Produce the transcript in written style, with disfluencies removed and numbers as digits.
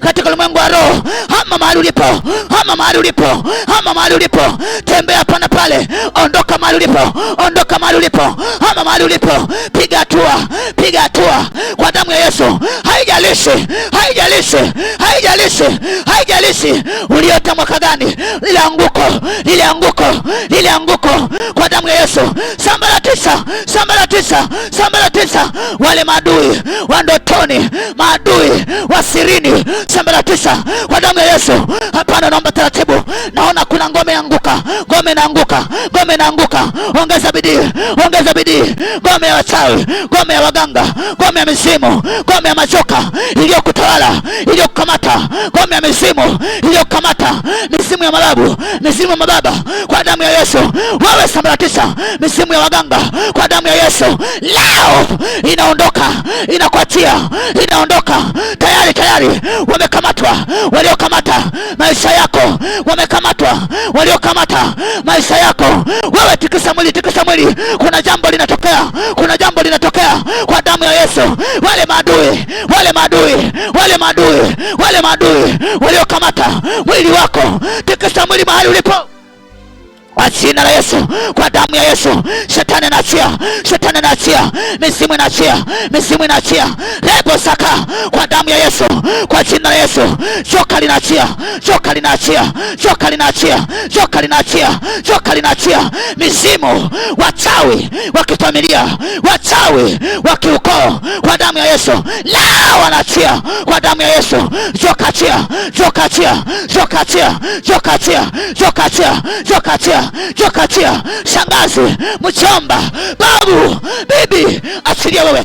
katika ulimwengu wa roho. Hama mahali ulipo, hama mahali ulipo, hama mahali ulipo. Tembea pana pale, ondoka mahali ulipo, ondoka mahali ulipo, hama mahali ulipo. Piga hatua, piga hatua kwa damu ya Yesu. Haijalishi, haijalishi, haijalishi, haijalishi uliota mwaka gani, lile anguko, lile anguko, lile anguko kwa damu ya Yesu. Sambaratisha, sambaratisha, sambaratisha wale maadui wa ndotoni, maadui wa sirini, sambaratisha kwa damu ya Yesu. Hapana, naomba taratibu. Naona kuna ngome anguka, ngome inaanguka, ngome inaanguka. Ongeza bidii, ongeza bidii. Ngome ya wachawi, ngome ya waganga, ngome ya mizimu, ngome ya majoka iliyokutawala, iliyokukamata, ngome ya mizimu iliyokukamata, mizimu ya mababu, mizimu ya mababa, kwa damu ya Yesu. Wewe sambaratisha mizimu ya waganga kwa damu ya Yesu. Leo inaondoka, inakuachia, inaondoka. Tayari, tayari wamekamatwa waliokamata maisha yako, wamekamatwa waliokamata maisha yako. Wewe tikisa mwili, tikisa mwili. Kuna jambo linatokea, kuna jambo linatokea kwa damu ya Yesu. Wale maadui, wale maadui, wale maadui, wale maadui waliokamata mwili wako, tikisa mwili mahali ulipo kwa jina la Yesu, kwa damu ya Yesu. Shetani anaachia, shetani anaachia, mizimu inaachia, mizimu inaachia. Rebo saka kwa damu ya Yesu, kwa jina la Yesu. Joka linaachia, joka linaachia, joka linaachia, joka linaachia, joka linaachia. Mizimu wachawi wa kifamilia, wachawi wa kiukoo, kwa damu ya Yesu lao wanaachia kwa damu ya Yesu. Joka achia, joka achia, joka achia, joka achia, joka achia, joka achia, joka achia. Shangazi, mchomba, babu, bibi, achilia wewe.